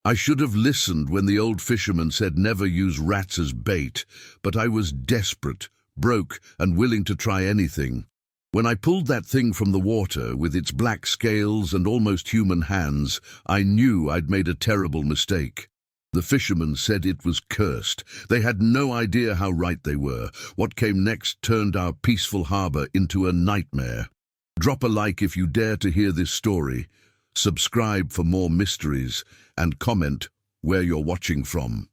I should have listened when the old fisherman said never use rats as bait, but I was desperate, broke, and willing to try anything. When I pulled that thing from the water with its black scales and almost human hands, I knew I'd made a terrible mistake. The fishermen said it was cursed. They had no idea how right they were. What came next turned our peaceful harbor into a nightmare. Drop a like if you dare to hear this story. Subscribe for more mysteries, and comment where you're watching from.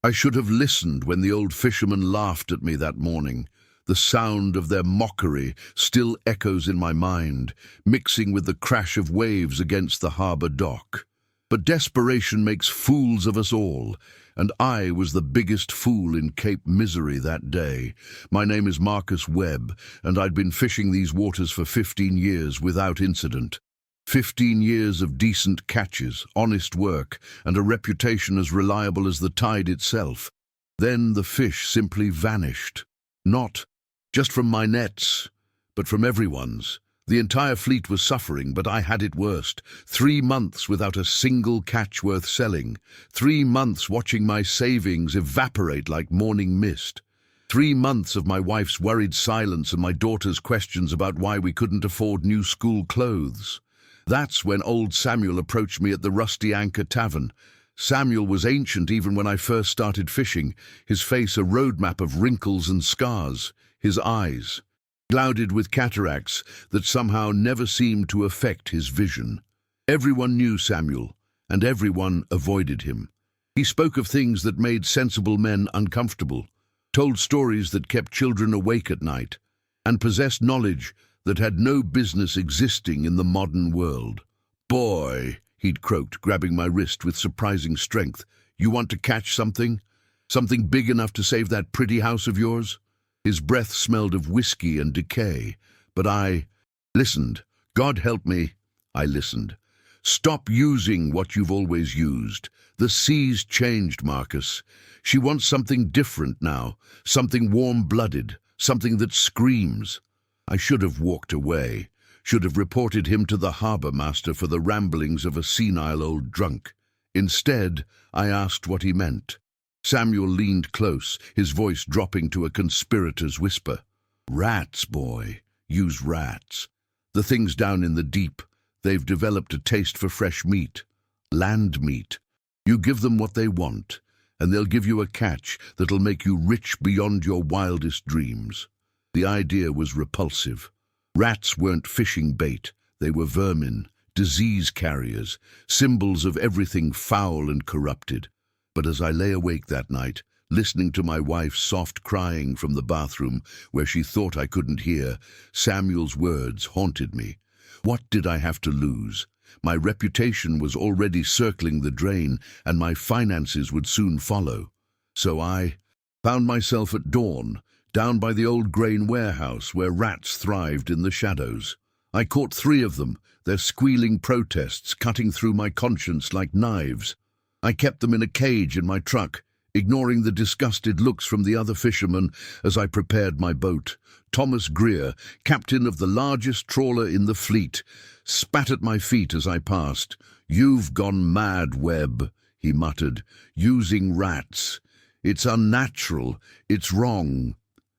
I should have listened when the old fishermen laughed at me that morning. The sound of their mockery still echoes in my mind, mixing with the crash of waves against the harbor dock. But desperation makes fools of us all, and I was the biggest fool in Cape Misery that day. My name is Marcus Webb, and I'd been fishing these waters for 15 years without incident. 15 years of decent catches, honest work, and a reputation as reliable as the tide itself. Then the fish simply vanished. Not just from my nets, but from everyone's. The entire fleet was suffering, but I had it worst. 3 months without a single catch worth selling. 3 months watching my savings evaporate like morning mist. 3 months of my wife's worried silence and my daughter's questions about why we couldn't afford new school clothes. That's when old Samuel approached me at the Rusty Anchor Tavern. Samuel was ancient even when I first started fishing, his face a roadmap of wrinkles and scars, his eyes clouded with cataracts that somehow never seemed to affect his vision. Everyone knew Samuel, and everyone avoided him. He spoke of things that made sensible men uncomfortable, told stories that kept children awake at night, and possessed knowledge that had no business existing in the modern world. "Boy," he'd croaked, grabbing my wrist with surprising strength, "you want to catch something? Something big enough to save that pretty house of yours?" His breath smelled of whiskey and decay, but I listened. God help me, I listened. "Stop using what you've always used. The sea's changed, Marcus. She wants something different now, something warm-blooded, something that screams." I should have walked away, should have reported him to the harbour master for the ramblings of a senile old drunk. Instead, I asked what he meant. Samuel leaned close, his voice dropping to a conspirator's whisper. "Rats, boy. Use rats. The things down in the deep. They've developed a taste for fresh meat. Land meat. You give them what they want, and they'll give you a catch that'll make you rich beyond your wildest dreams." The idea was repulsive. Rats weren't fishing bait. They were vermin, disease carriers, symbols of everything foul and corrupted. But as I lay awake that night, listening to my wife's soft crying from the bathroom where she thought I couldn't hear, Samuel's words haunted me. What did I have to lose? My reputation was already circling the drain, and my finances would soon follow. So I found myself at dawn, down by the old grain warehouse where rats thrived in the shadows. I caught 3 of them, their squealing protests cutting through my conscience like knives. I kept them in a cage in my truck, ignoring the disgusted looks from the other fishermen as I prepared my boat. Thomas Greer, captain of the largest trawler in the fleet, spat at my feet as I passed. "You've gone mad, Webb," he muttered, "using rats. It's unnatural. It's wrong."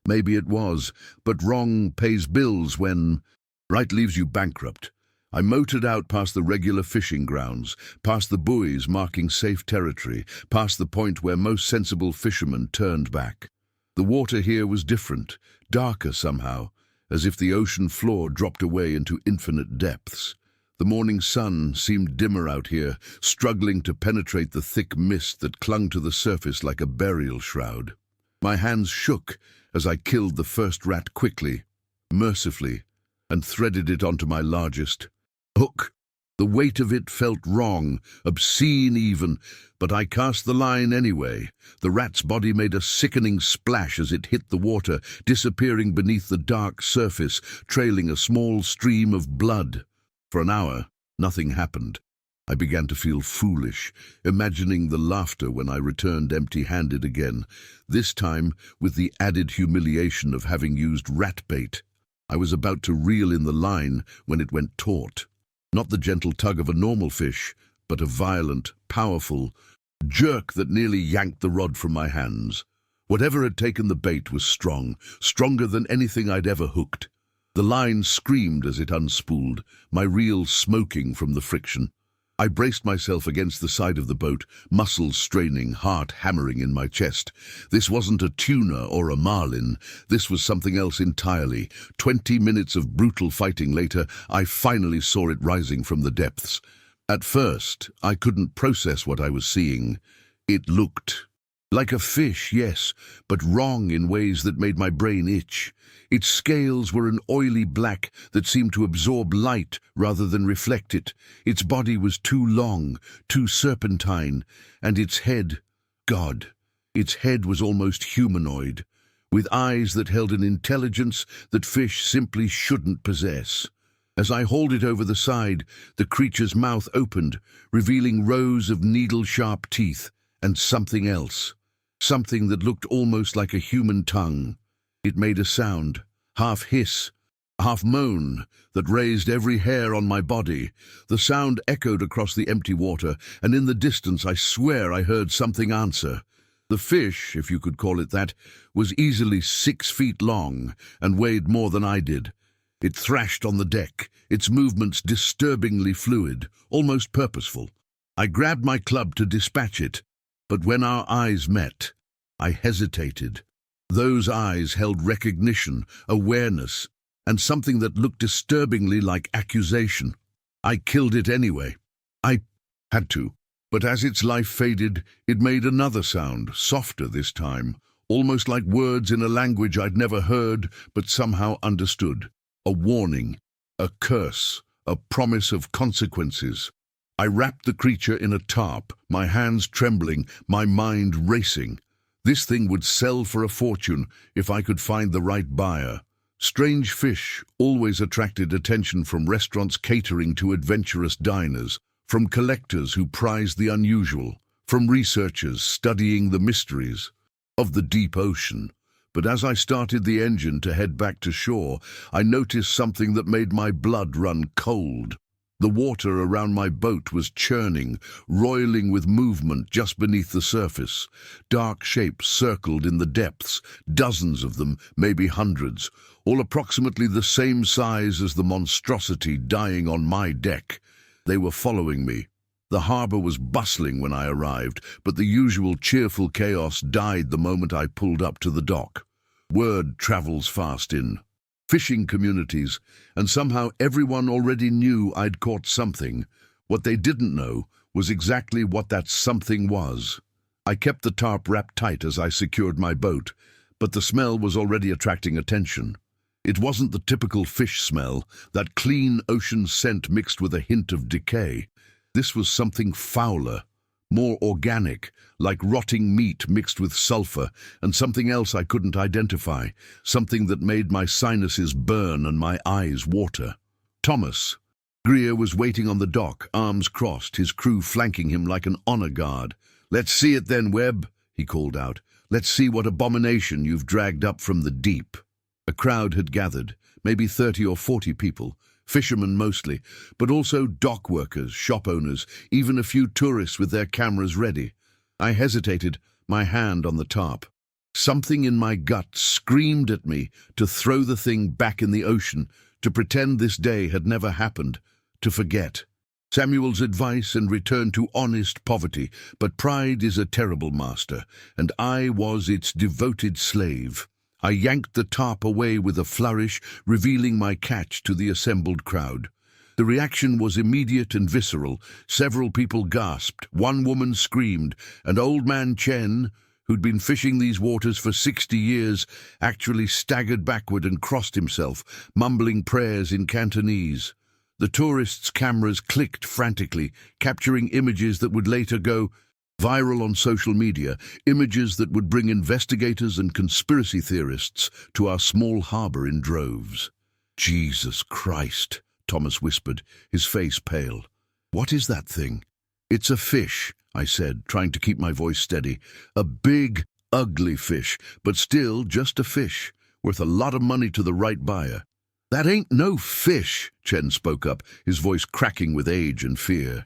Maybe it was, but wrong pays bills when right leaves you bankrupt. I motored out past the regular fishing grounds, past the buoys marking safe territory, past the point where most sensible fishermen turned back. The water here was different, darker somehow, as if the ocean floor dropped away into infinite depths. The morning sun seemed dimmer out here, struggling to penetrate the thick mist that clung to the surface like a burial shroud. My hands shook as I killed the first rat quickly, mercifully, and threaded it onto my largest hook. The weight of it felt wrong, obscene even, but I cast the line anyway. The rat's body made a sickening splash as it hit the water, disappearing beneath the dark surface, trailing a small stream of blood. For an hour, nothing happened. I began to feel foolish, imagining the laughter when I returned empty-handed again, this time with the added humiliation of having used rat bait. I was about to reel in the line when it went taut. Not the gentle tug of a normal fish, but a violent, powerful jerk that nearly yanked the rod from my hands. Whatever had taken the bait was strong, stronger than anything I'd ever hooked. The line screamed as it unspooled, my reel smoking from the friction. I braced myself against the side of the boat, muscles straining, heart hammering in my chest. This wasn't a tuna or a marlin. This was something else entirely. 20 minutes of brutal fighting later, I finally saw it rising from the depths. At first, I couldn't process what I was seeing. It looked like a fish, yes, but wrong in ways that made my brain itch. Its scales were an oily black that seemed to absorb light rather than reflect it. Its body was too long, too serpentine, and its head, God, its head was almost humanoid, with eyes that held an intelligence that fish simply shouldn't possess. As I hauled it over the side, the creature's mouth opened, revealing rows of needle-sharp teeth, and something else. Something that looked almost like a human tongue. It made a sound, half hiss, half moan, that raised every hair on my body. The sound echoed across the empty water, and in the distance I swear I heard something answer. The fish, if you could call it that, was easily 6 feet long and weighed more than I did. It thrashed on the deck, its movements disturbingly fluid, almost purposeful. I grabbed my club to dispatch it, but when our eyes met, I hesitated. Those eyes held recognition, awareness, and something that looked disturbingly like accusation. I killed it anyway. I had to. But as its life faded, it made another sound, softer this time, almost like words in a language I'd never heard but somehow understood. A warning, a curse, a promise of consequences. I wrapped the creature in a tarp, my hands trembling, my mind racing. This thing would sell for a fortune if I could find the right buyer. Strange fish always attracted attention from restaurants catering to adventurous diners, from collectors who prized the unusual, from researchers studying the mysteries of the deep ocean. But as I started the engine to head back to shore, I noticed something that made my blood run cold. The water around my boat was churning, roiling with movement just beneath the surface. Dark shapes circled in the depths, dozens of them, maybe hundreds, all approximately the same size as the monstrosity dying on my deck. They were following me. The harbor was bustling when I arrived, but the usual cheerful chaos died the moment I pulled up to the dock. Word travels fast in fishing communities, and somehow everyone already knew I'd caught something. What they didn't know was exactly what that something was. I kept the tarp wrapped tight as I secured my boat, but the smell was already attracting attention. It wasn't the typical fish smell, that clean ocean scent mixed with a hint of decay. This was something fouler, more organic, like rotting meat mixed with sulfur, and something else I couldn't identify, something that made my sinuses burn and my eyes water. Thomas Greer was waiting on the dock, arms crossed, his crew flanking him like an honor guard. "Let's see it then, Webb," he called out. "Let's see what abomination you've dragged up from the deep." A crowd had gathered, maybe 30 or 40 people, fishermen mostly, but also dock workers, shop owners, even a few tourists with their cameras ready. I hesitated, my hand on the tarp. Something in my gut screamed at me to throw the thing back in the ocean, to pretend this day had never happened, to forget. Samuel's advice and return to honest poverty, but pride is a terrible master, and I was its devoted slave. I yanked the tarp away with a flourish, revealing my catch to the assembled crowd. The reaction was immediate and visceral. Several people gasped, one woman screamed, and old man Chen, who'd been fishing these waters for 60 years, actually staggered backward and crossed himself, mumbling prayers in Cantonese. The tourists' cameras clicked frantically, capturing images that would later go viral on social media, images that would bring investigators and conspiracy theorists to our small harbor in droves. "Jesus Christ," Thomas whispered, his face pale. "What is that thing?" "It's a fish," I said, trying to keep my voice steady. "A big, ugly fish, but still just a fish, worth a lot of money to the right buyer." "That ain't no fish," Chen spoke up, his voice cracking with age and fear.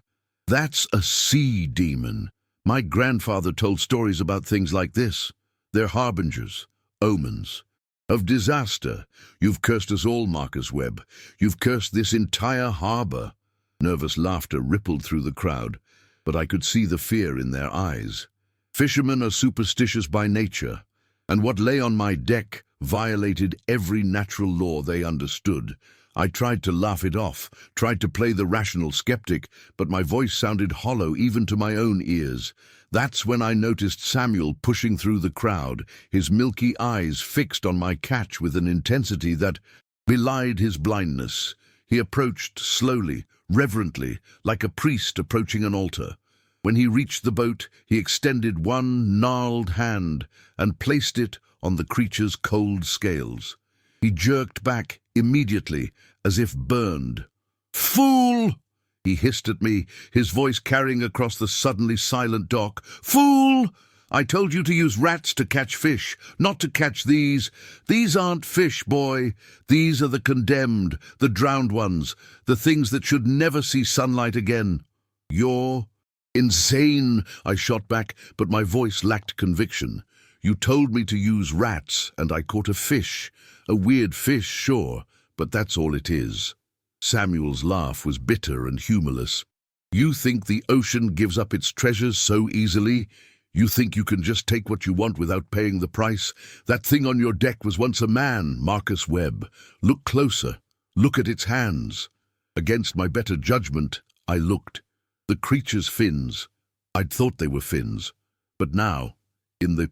That's a sea demon. My grandfather told stories about things like this. They're harbingers, omens, of disaster. You've cursed us all, Marcus Webb. You've cursed this entire harbor. Nervous laughter rippled through the crowd, but I could see the fear in their eyes. Fishermen are superstitious by nature, and what lay on my deck violated every natural law they understood. I tried to laugh it off, tried to play the rational skeptic, but my voice sounded hollow even to my own ears. That's when I noticed Samuel pushing through the crowd, his milky eyes fixed on my catch with an intensity that belied his blindness. He approached slowly, reverently, like a priest approaching an altar. When he reached the boat, he extended one gnarled hand and placed it on the creature's cold scales. He jerked back immediately, as if burned. "Fool!" he hissed at me, his voice carrying across the suddenly silent dock. "Fool! I told you to use rats to catch fish, not to catch these. These aren't fish, boy. These are the condemned, the drowned ones, the things that should never see sunlight again." "You're insane," I shot back, but my voice lacked conviction. "You told me to use rats, and I caught a fish. A weird fish, sure, but that's all it is." Samuel's laugh was bitter and humorless. "You think the ocean gives up its treasures so easily? You think you can just take what you want without paying the price? That thing on your deck was once a man, Marcus Webb. Look closer. Look at its hands." Against my better judgment, I looked. The creature's fins. I'd thought they were fins. But now, in the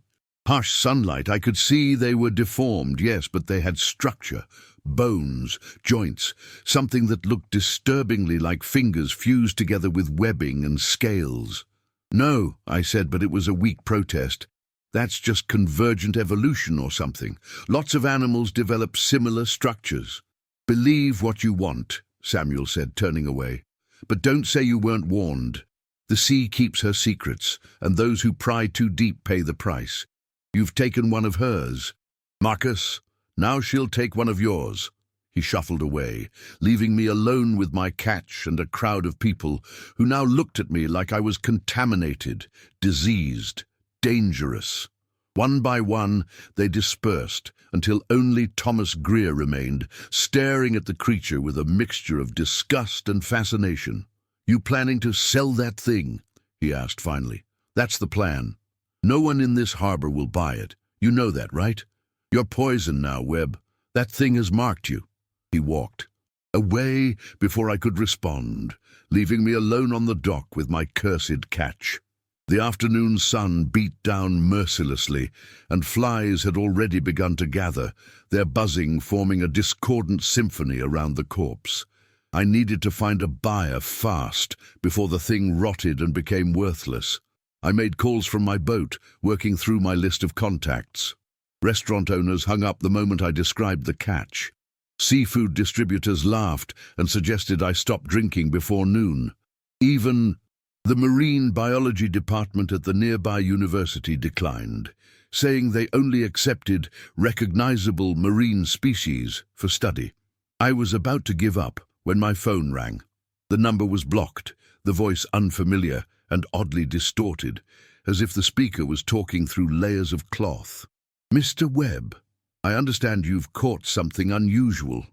harsh sunlight, I could see they were deformed, yes, but they had structure, bones, joints, something that looked disturbingly like fingers fused together with webbing and scales. "No," I said, but it was a weak protest. "That's just convergent evolution or something. Lots of animals develop similar structures." "Believe what you want," Samuel said, turning away. "But don't say you weren't warned. The sea keeps her secrets, and those who pry too deep pay the price. You've taken one of hers. Marcus, now she'll take one of yours." He shuffled away, leaving me alone with my catch and a crowd of people who now looked at me like I was contaminated, diseased, dangerous. One by one, they dispersed until only Thomas Greer remained, staring at the creature with a mixture of disgust and fascination. "You planning to sell that thing?" he asked finally. "That's the plan. No one in this harbor will buy it. You know that, right? You're poison now, Webb. That thing has marked you." He walked away before I could respond, leaving me alone on the dock with my cursed catch. The afternoon sun beat down mercilessly, and flies had already begun to gather, their buzzing forming a discordant symphony around the corpse. I needed to find a buyer fast before the thing rotted and became worthless. I made calls from my boat, working through my list of contacts. Restaurant owners hung up the moment I described the catch. Seafood distributors laughed and suggested I stop drinking before noon. Even the marine biology department at the nearby university declined, saying they only accepted recognizable marine species for study. I was about to give up when my phone rang. The number was blocked, the voice unfamiliar and oddly distorted, as if the speaker was talking through layers of cloth. "Mr. Webb, I understand you've caught something unusual,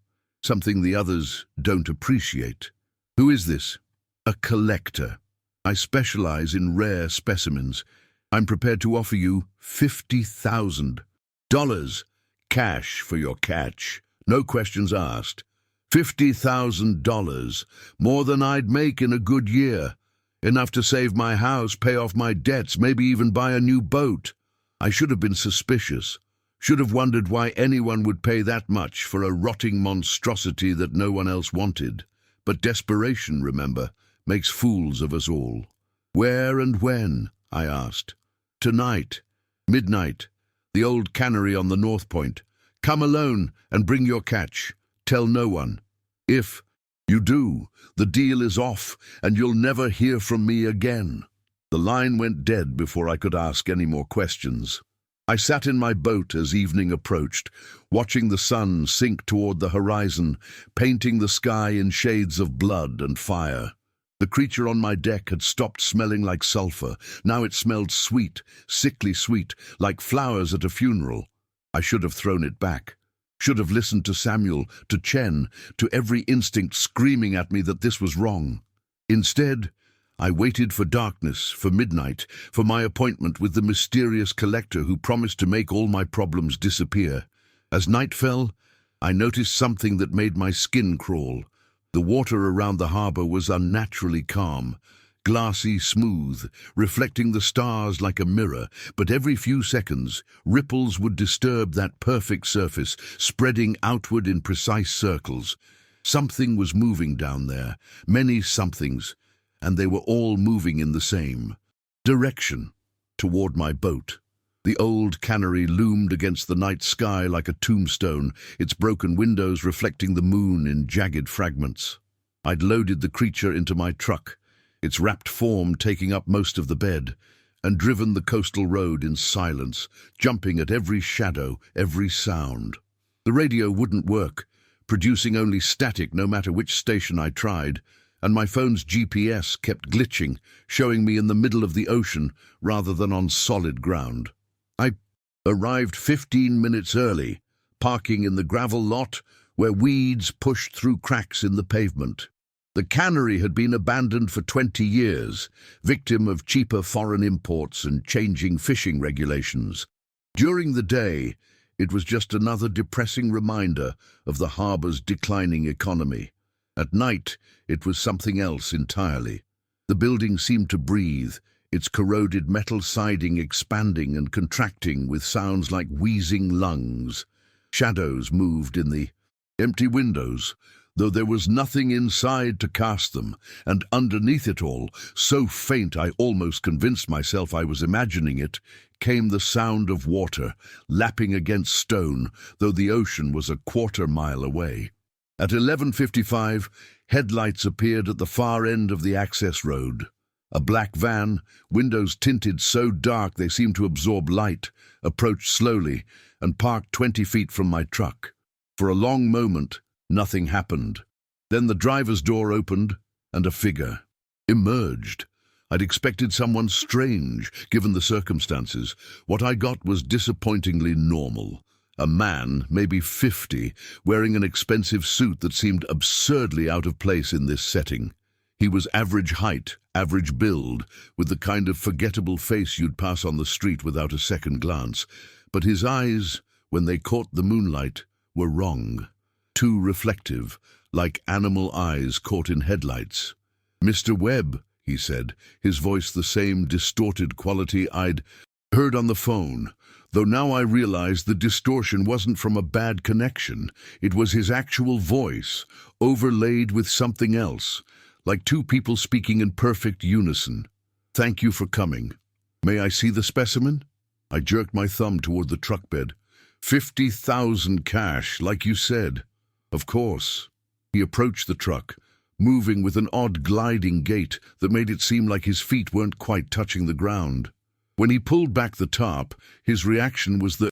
something the others don't appreciate. Who is this?" "A collector. I specialize in rare specimens. I'm prepared to offer you $50,000 cash for your catch. No questions asked. $50,000, more than I'd make in a good year. Enough to save my house, pay off my debts, maybe even buy a new boat." I should have been suspicious. Should have wondered why anyone would pay that much for a rotting monstrosity that no one else wanted. But desperation, remember, makes fools of us all. "Where and when?" I asked. "Tonight. Midnight. The old cannery on the North Point. Come alone and bring your catch. Tell no one. If you do, the deal is off and you'll never hear from me again." The line went dead before I could ask any more questions. I sat in my boat as evening approached, watching the sun sink toward the horizon, painting the sky in shades of blood and fire. The creature on my deck had stopped smelling like sulfur. Now it smelled sweet, sickly sweet, like flowers at a funeral. I should have thrown it back. Should have listened to Samuel, to Chen, to every instinct screaming at me that this was wrong. Instead, I waited for darkness, for midnight, for my appointment with the mysterious collector who promised to make all my problems disappear. As night fell, I noticed something that made my skin crawl. The water around the harbor was unnaturally calm, glassy smooth, reflecting the stars like a mirror, but every few seconds, ripples would disturb that perfect surface, spreading outward in precise circles. Something was moving down there, many somethings, and they were all moving in the same direction, toward my boat. The old cannery loomed against the night sky like a tombstone, its broken windows reflecting the moon in jagged fragments. I'd loaded the creature into my truck, its wrapped form taking up most of the bed, and driven the coastal road in silence, jumping at every shadow, every sound. The radio wouldn't work, producing only static no matter which station I tried, and my phone's GPS kept glitching, showing me in the middle of the ocean rather than on solid ground. I arrived 15 minutes early, parking in the gravel lot where weeds pushed through cracks in the pavement. The cannery had been abandoned for 20 years, victim of cheaper foreign imports and changing fishing regulations. During the day, it was just another depressing reminder of the harbor's declining economy. At night, it was something else entirely. The building seemed to breathe, its corroded metal siding expanding and contracting with sounds like wheezing lungs. Shadows moved in the empty windows, though there was nothing inside to cast them, and underneath it all, so faint I almost convinced myself I was imagining it, came the sound of water, lapping against stone, though the ocean was a quarter-mile away. At 11:55, headlights appeared at the far end of the access road. A black van, windows tinted so dark they seemed to absorb light, approached slowly and parked 20 feet from my truck. For a long moment, nothing happened. Then the driver's door opened, and a figure emerged. I'd expected someone strange, given the circumstances. What I got was disappointingly normal. A man, maybe 50, wearing an expensive suit that seemed absurdly out of place in this setting. He was average height, average build, with the kind of forgettable face you'd pass on the street without a second glance. But his eyes, when they caught the moonlight, were wrong. Too reflective, like animal eyes caught in headlights. "Mr. Webb," he said, his voice the same distorted quality I'd heard on the phone, though now I realized the distortion wasn't from a bad connection. It was his actual voice, overlaid with something else, like two people speaking in perfect unison. "Thank you for coming. May I see the specimen?" I jerked my thumb toward the truck bed. 50,000 cash, like you said. "Of course." He approached the truck, moving with an odd gliding gait that made it seem like his feet weren't quite touching the ground. When he pulled back the tarp, his reaction was the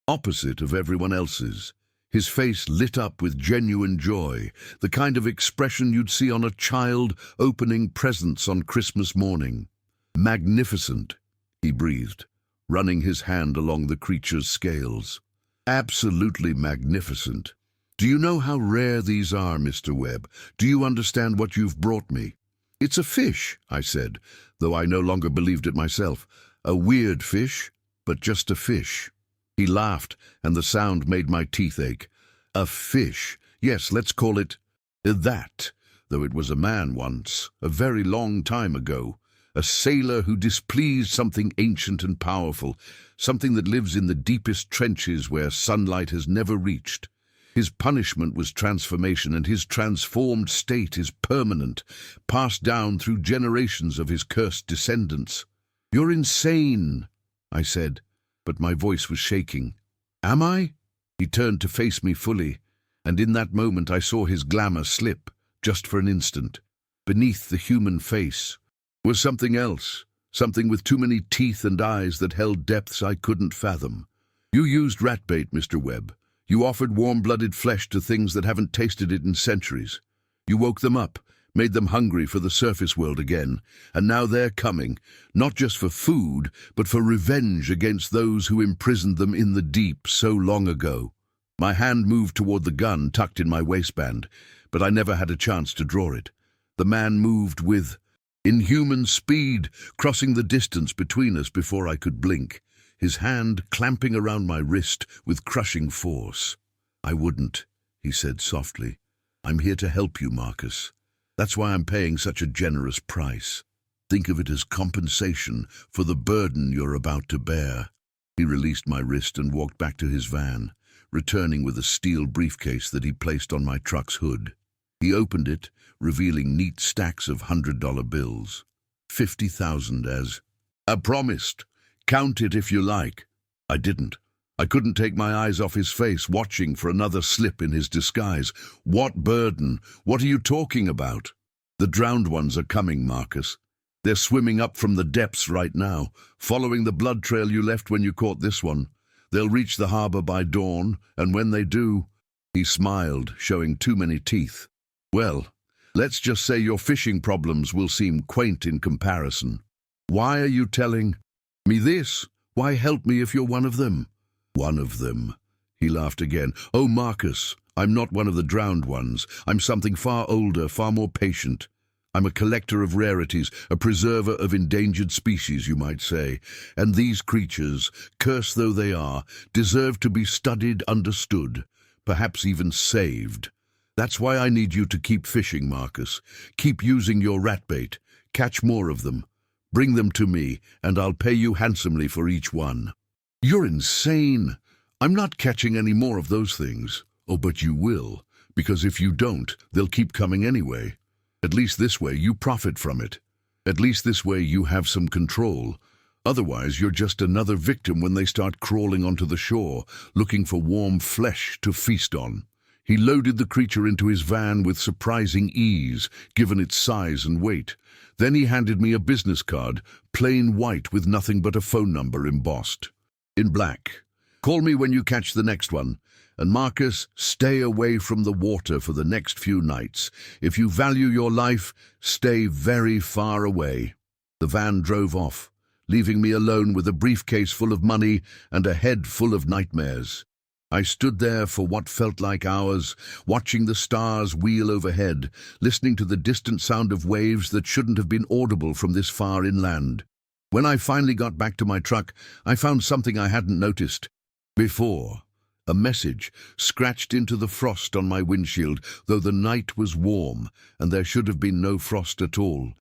opposite of everyone else's. His face lit up with genuine joy, the kind of expression you'd see on a child opening presents on Christmas morning. "Magnificent," he breathed, running his hand along the creature's scales. "Absolutely magnificent. Do you know how rare these are, Mr. Webb? Do you understand what you've brought me?" "It's a fish," I said, though I no longer believed it myself. "A weird fish, but just a fish." He laughed, and the sound made my teeth ache. "A fish. Yes, let's call it that, though it was a man once, a very long time ago. A sailor who displeased something ancient and powerful, something that lives in the deepest trenches where sunlight has never reached. His punishment was transformation, and his transformed state is permanent, passed down through generations of his cursed descendants." "You're insane," I said, but my voice was shaking. "Am I?" He turned to face me fully, and in that moment I saw his glamour slip, just for an instant. Beneath the human face was something else, something with too many teeth and eyes that held depths I couldn't fathom. "You used rat bait, Mr. Webb. You offered warm-blooded flesh to things that haven't tasted it in centuries. You woke them up, made them hungry for the surface world again, and now they're coming, not just for food, but for revenge against those who imprisoned them in the deep so long ago. My hand moved toward the gun tucked in my waistband, but I never had a chance to draw it. The man moved with inhuman speed, crossing the distance between us before I could blink, his hand clamping around my wrist with crushing force. "I wouldn't," he said softly. "I'm here to help you, Marcus. That's why I'm paying such a generous price. Think of it as compensation for the burden you're about to bear." He released my wrist and walked back to his van, returning with a steel briefcase that he placed on my truck's hood. He opened it, revealing neat stacks of $100 bills. 50,000 as, "I promised. Count it if you like." I didn't. I couldn't take my eyes off his face, watching for another slip in his disguise. "What burden? What are you talking about?" "The drowned ones are coming, Marcus. They're swimming up from the depths right now, following the blood trail you left when you caught this one. They'll reach the harbor by dawn, and when they do—" He smiled, showing too many teeth. "Well, let's just say your fishing problems will seem quaint in comparison. Why are you telling me this? Why help me if you're one of them?" "One of them." He laughed again. "Oh, Marcus, I'm not one of the drowned ones. I'm something far older, far more patient. I'm a collector of rarities, a preserver of endangered species, you might say. And these creatures, cursed though they are, deserve to be studied, understood, perhaps even saved. That's why I need you to keep fishing, Marcus. Keep using your rat bait. Catch more of them. Bring them to me, and I'll pay you handsomely for each one." "You're insane. I'm not catching any more of those things." "Oh, but you will, because if you don't, they'll keep coming anyway. At least this way you profit from it. At least this way you have some control. Otherwise, you're just another victim when they start crawling onto the shore, looking for warm flesh to feast on." He loaded the creature into his van with surprising ease, given its size and weight. Then he handed me a business card, plain white with nothing but a phone number embossed. In black. "Call me when you catch the next one. And Marcus, stay away from the water for the next few nights. If you value your life, stay very far away." The van drove off, leaving me alone with a briefcase full of money and a head full of nightmares. I stood there for what felt like hours, watching the stars wheel overhead, listening to the distant sound of waves that shouldn't have been audible from this far inland. When I finally got back to my truck, I found something I hadn't noticed before. A message scratched into the frost on my windshield, though the night was warm, and there should have been no frost at all.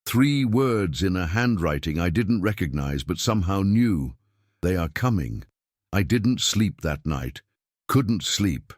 3 words in a handwriting I didn't recognize but somehow knew. "They are coming." I didn't sleep that night. Couldn't sleep.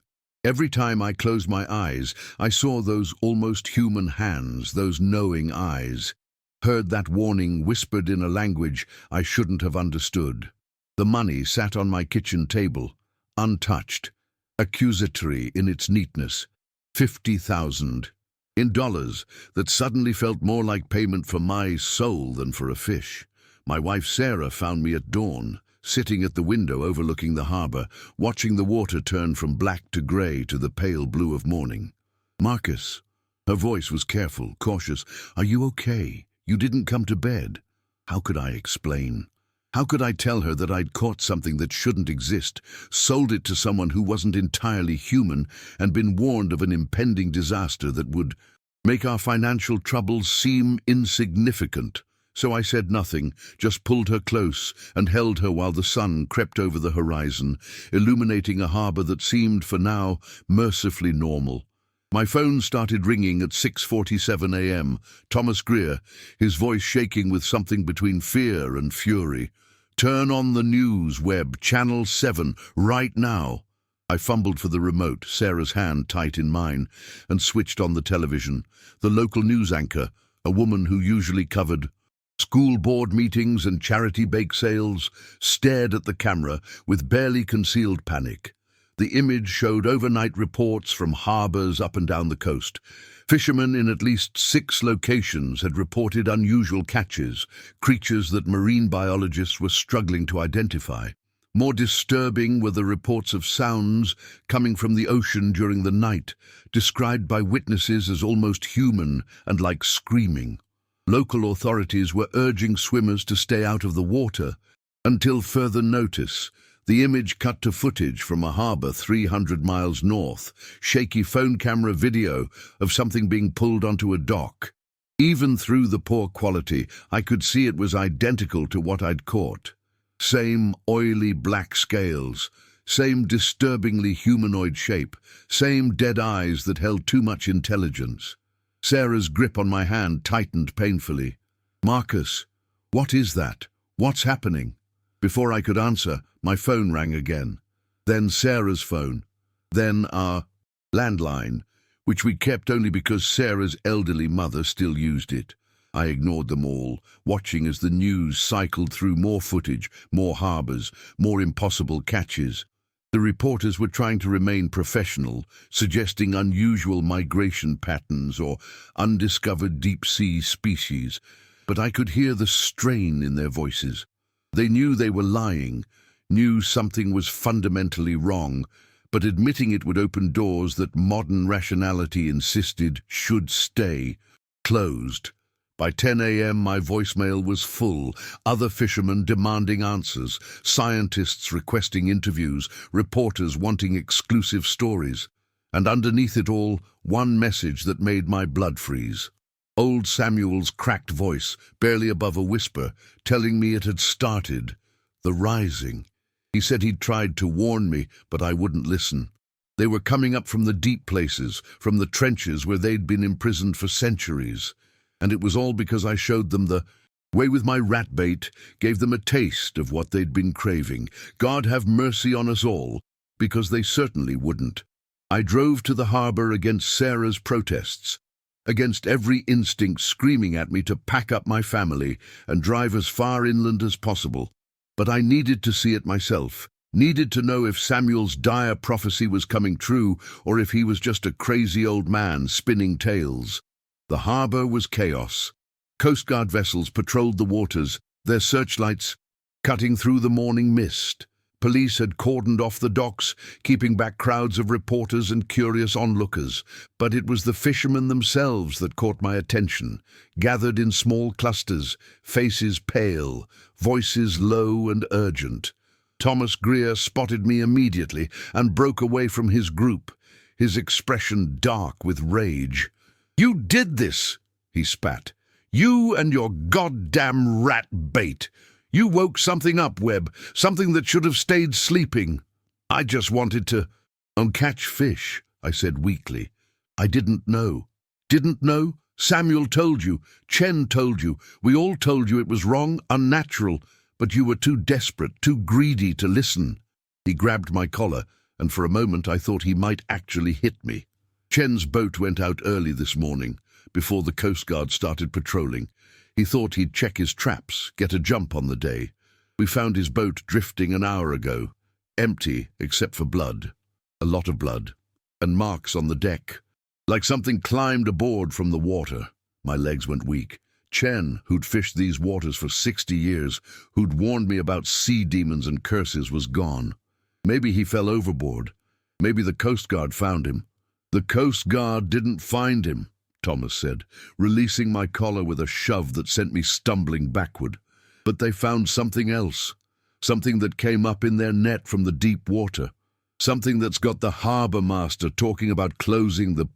Every time I closed my eyes, I saw those almost human hands, those knowing eyes. Heard that warning whispered in a language I shouldn't have understood. The money sat on my kitchen table, untouched, accusatory in its neatness. 50,000. In dollars that suddenly felt more like payment for my soul than for a fish. My wife Sarah found me at dawn, sitting at the window overlooking the harbor, watching the water turn from black to gray to the pale blue of morning. "Marcus." Her voice was careful, cautious. "Are you okay? You didn't come to bed." How could I explain? How could I tell her that I'd caught something that shouldn't exist, sold it to someone who wasn't entirely human, and been warned of an impending disaster that would make our financial troubles seem insignificant? So I said nothing, just pulled her close and held her while the sun crept over the horizon, illuminating a harbor that seemed, for now, mercifully normal. My phone started ringing at 6:47 a.m. Thomas Greer, his voice shaking with something between fear and fury. "Turn on the news, Webb, Channel 7, right now." I fumbled for the remote, Sarah's hand tight in mine, and switched on the television. The local news anchor, a woman who usually covered school board meetings and charity bake sales, stared at the camera with barely concealed panic. The image showed overnight reports from harbors up and down the coast. Fishermen in at least 6 locations had reported unusual catches, creatures that marine biologists were struggling to identify. More disturbing were the reports of sounds coming from the ocean during the night, described by witnesses as almost human and like screaming. Local authorities were urging swimmers to stay out of the water until further notice. The image cut to footage from a harbour 300 miles north, shaky phone camera video of something being pulled onto a dock. Even through the poor quality, I could see it was identical to what I'd caught. Same oily black scales, same disturbingly humanoid shape, same dead eyes that held too much intelligence. Sarah's grip on my hand tightened painfully. "Marcus, what is that? What's happening?" Before I could answer, my phone rang again. Then Sarah's phone. Then our landline, which we kept only because Sarah's elderly mother still used it. I ignored them all, watching as the news cycled through more footage, more harbours, more impossible catches. The reporters were trying to remain professional, suggesting unusual migration patterns or undiscovered deep-sea species, but I could hear the strain in their voices. They knew they were lying, knew something was fundamentally wrong, but admitting it would open doors that modern rationality insisted should stay closed. By 10 a.m. my voicemail was full, other fishermen demanding answers, scientists requesting interviews, reporters wanting exclusive stories. And underneath it all, one message that made my blood freeze. Old Samuel's cracked voice, barely above a whisper, telling me it had started. The rising. He said he'd tried to warn me, but I wouldn't listen. They were coming up from the deep places, from the trenches where they'd been imprisoned for centuries. And it was all because I showed them the way with my rat bait, gave them a taste of what they'd been craving. God have mercy on us all, because they certainly wouldn't. I drove to the harbour against Sarah's protests, against every instinct screaming at me to pack up my family and drive as far inland as possible. But I needed to see it myself, needed to know if Samuel's dire prophecy was coming true or if he was just a crazy old man spinning tales. The harbour was chaos. Coast Guard vessels patrolled the waters, their searchlights cutting through the morning mist. Police had cordoned off the docks, keeping back crowds of reporters and curious onlookers. But it was the fishermen themselves that caught my attention, gathered in small clusters, faces pale, voices low and urgent. Thomas Greer spotted me immediately and broke away from his group, his expression dark with rage. "You did this," he spat. "You and your goddamn rat bait. You woke something up, Webb, something that should have stayed sleeping." "I just wanted to catch fish," I said weakly. "I didn't know." "Didn't know? Samuel told you. Chen told you. We all told you it was wrong, unnatural, but you were too desperate, too greedy to listen." He grabbed my collar, and for a moment I thought he might actually hit me. "Chen's boat went out early this morning, before the Coast Guard started patrolling. He thought he'd check his traps, get a jump on the day. We found his boat drifting an hour ago, empty except for blood. A lot of blood, and marks on the deck, like something climbed aboard from the water." My legs went weak. Chen, who'd fished these waters for 60 years, who'd warned me about sea demons and curses, was gone. Maybe he fell overboard. Maybe the Coast Guard found him. "The Coast Guard didn't find him," Thomas said, releasing my collar with a shove that sent me stumbling backward. "But they found something else, something that came up in their net from the deep water, something that's got the harbour master talking about closing the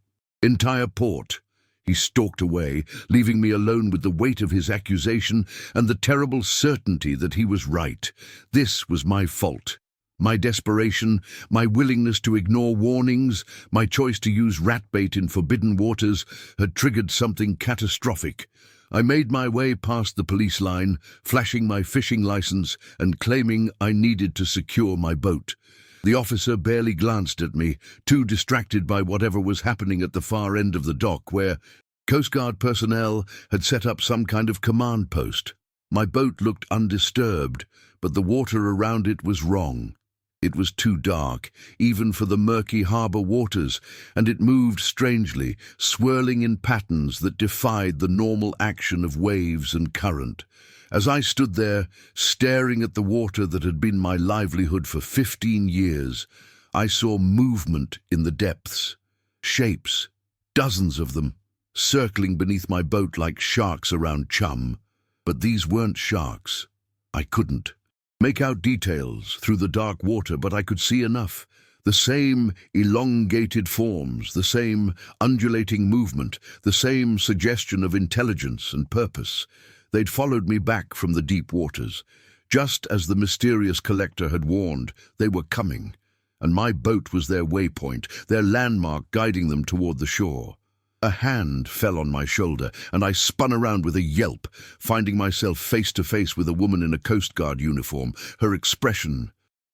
entire port." He stalked away, leaving me alone with the weight of his accusation and the terrible certainty that he was right. This was my fault. My desperation, my willingness to ignore warnings, my choice to use rat bait in forbidden waters had triggered something catastrophic. I made my way past the police line, flashing my fishing license and claiming I needed to secure my boat. The officer barely glanced at me, too distracted by whatever was happening at the far end of the dock, where Coast Guard personnel had set up some kind of command post. My boat looked undisturbed, but the water around it was wrong. It was too dark, even for the murky harbour waters, and it moved strangely, swirling in patterns that defied the normal action of waves and current. As I stood there, staring at the water that had been my livelihood for 15 years, I saw movement in the depths. Shapes, dozens of them, circling beneath my boat like sharks around chum. But these weren't sharks. I couldn't make out details through the dark water, but I could see enough. The same elongated forms, the same undulating movement, the same suggestion of intelligence and purpose. They'd followed me back from the deep waters. Just as the mysterious collector had warned, they were coming, and my boat was their waypoint, their landmark guiding them toward the shore. A hand fell on my shoulder, and I spun around with a yelp, finding myself face to face with a woman in a Coast Guard uniform, her expression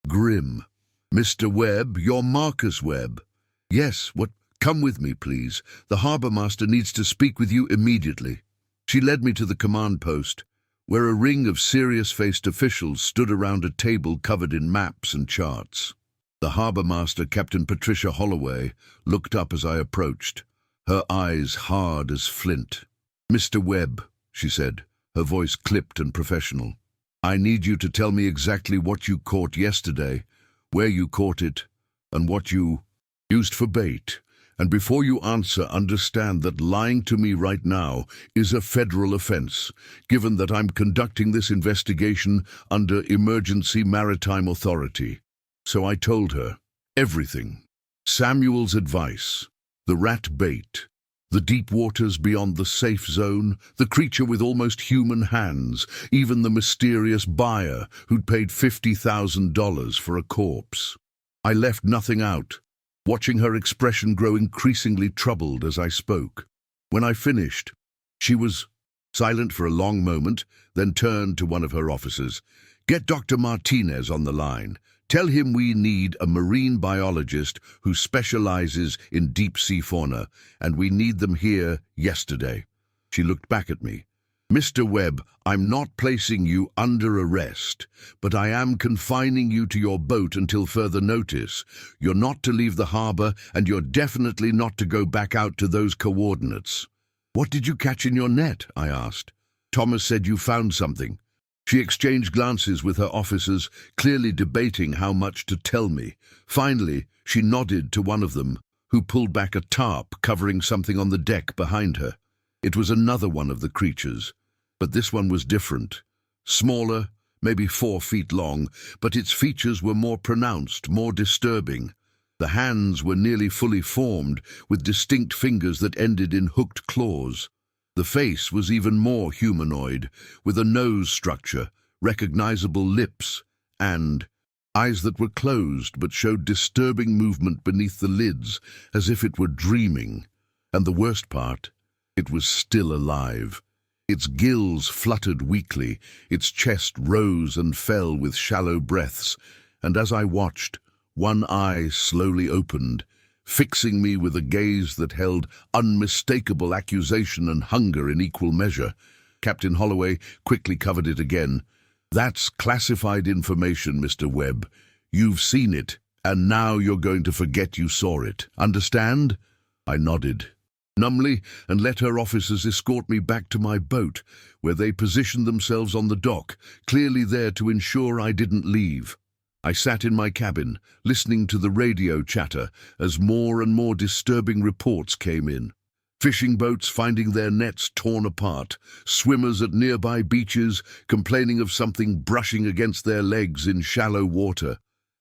grim. "Mr. Webb, you're Marcus Webb." "Yes, what? Come with me, please. The harbour master needs to speak with you immediately." She led me to the command post, where a ring of serious-faced officials stood around a table covered in maps and charts. The harbour master, Captain Patricia Holloway, looked up as I approached, her eyes hard as flint. "Mr. Webb," she said, her voice clipped and professional, "I need you to tell me exactly what you caught yesterday, where you caught it, and what you used for bait. And before you answer, understand that lying to me right now is a federal offense, given that I'm conducting this investigation under emergency maritime authority." So I told her everything. Samuel's advice, the rat bait, the deep waters beyond the safe zone, the creature with almost human hands, even the mysterious buyer who'd paid $50,000 for a corpse. I left nothing out, watching her expression grow increasingly troubled as I spoke. When I finished, she was silent for a long moment, then turned to one of her officers. "Get Dr. Martinez on the line. Tell him we need a marine biologist who specializes in deep-sea fauna, and we need them here yesterday." She looked back at me. "Mr. Webb, I'm not placing you under arrest, but I am confining you to your boat until further notice. You're not to leave the harbor, and you're definitely not to go back out to those coordinates." "What did you catch in your net?" I asked. "Thomas said you found something." She exchanged glances with her officers, clearly debating how much to tell me. Finally, she nodded to one of them, who pulled back a tarp covering something on the deck behind her. It was another one of the creatures, but this one was different. Smaller, maybe 4 feet long, but its features were more pronounced, more disturbing. The hands were nearly fully formed, with distinct fingers that ended in hooked claws. The face was even more humanoid, with a nose structure, recognizable lips, and eyes that were closed but showed disturbing movement beneath the lids, as if it were dreaming. And the worst part, it was still alive. Its gills fluttered weakly, its chest rose and fell with shallow breaths, and as I watched, one eye slowly opened, fixing me with a gaze that held unmistakable accusation and hunger in equal measure. Captain Holloway quickly covered it again. "That's classified information, Mr. Webb. You've seen it, and now you're going to forget you saw it. Understand?" I nodded numbly and let her officers escort me back to my boat, where they positioned themselves on the dock, clearly there to ensure I didn't leave. I sat in my cabin, listening to the radio chatter as more and more disturbing reports came in. Fishing boats finding their nets torn apart, swimmers at nearby beaches complaining of something brushing against their legs in shallow water,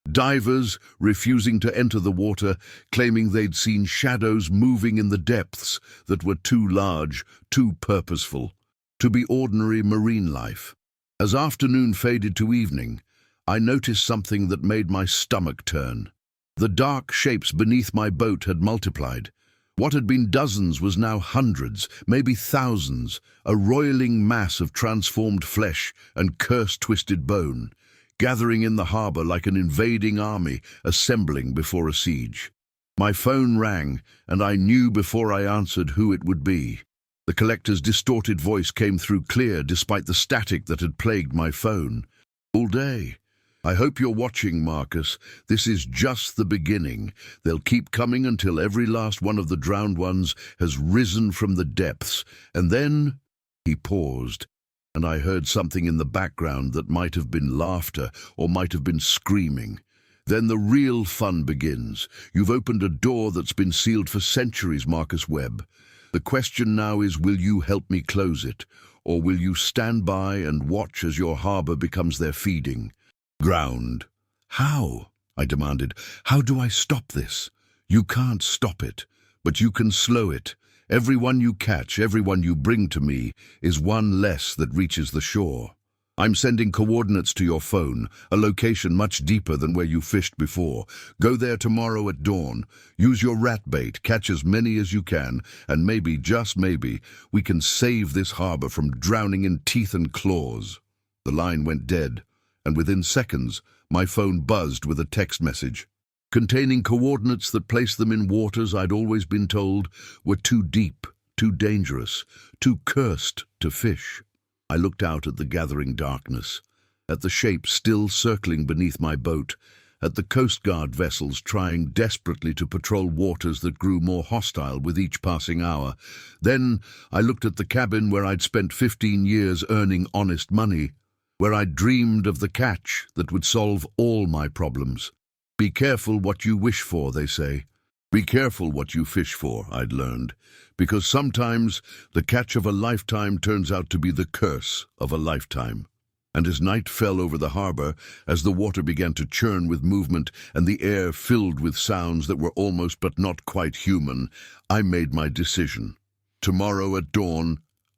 divers refusing to enter the water, claiming they'd seen shadows moving in the depths that were too large, too purposeful, to be ordinary marine life. As afternoon faded to evening, I noticed something that made my stomach turn. The dark shapes beneath my boat had multiplied. What had been dozens was now hundreds, maybe thousands, a roiling mass of transformed flesh and curse-twisted bone, gathering in the harbor like an invading army assembling before a siege. My phone rang, and I knew before I answered who it would be. The collector's distorted voice came through clear despite the static that had plagued my phone. "All day. I hope you're watching, Marcus. This is just the beginning. They'll keep coming until every last one of the drowned ones has risen from the depths. And then—" He paused, and I heard something in the background that might have been laughter or might have been screaming. Then the real fun begins. You've opened a door that's been sealed for centuries, Marcus Webb. The question now is, will you help me close it, or will you stand by and watch as your harbor becomes their feeding ground? How? I demanded. How do I stop this? You can't stop it, but you can slow it. Everyone you catch, everyone you bring to me, is one less that reaches the shore. I'm sending coordinates to your phone, a location much deeper than where you fished before. Go there tomorrow at dawn. Use your rat bait, catch as many as you can, and maybe, just maybe, we can save this harbor from drowning in teeth and claws. The line went dead, and within seconds, my phone buzzed with a text message containing coordinates that placed them in waters I'd always been told were too deep, too dangerous, too cursed to fish. I looked out at the gathering darkness, at the shapes still circling beneath my boat, at the Coast Guard vessels trying desperately to patrol waters that grew more hostile with each passing hour. Then I looked at the cabin where I'd spent 15 years earning honest money, where I'd dreamed of the catch that would solve all my problems. Be careful what you wish for, they say. Be careful what you fish for, I'd learned, because sometimes the catch of a lifetime turns out to be the curse of a lifetime. And as night fell over the harbor, as the water began to churn with movement and the air filled with sounds that were almost but not quite human, I made my decision. Tomorrow at dawn,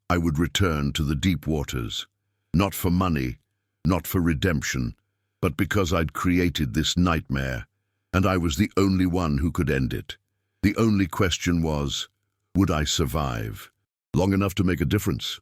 I would return to the deep waters. Not for money, not for redemption, but because I'd created this nightmare, and I was the only one who could end it. The only question was, would I survive? Long enough to make a difference.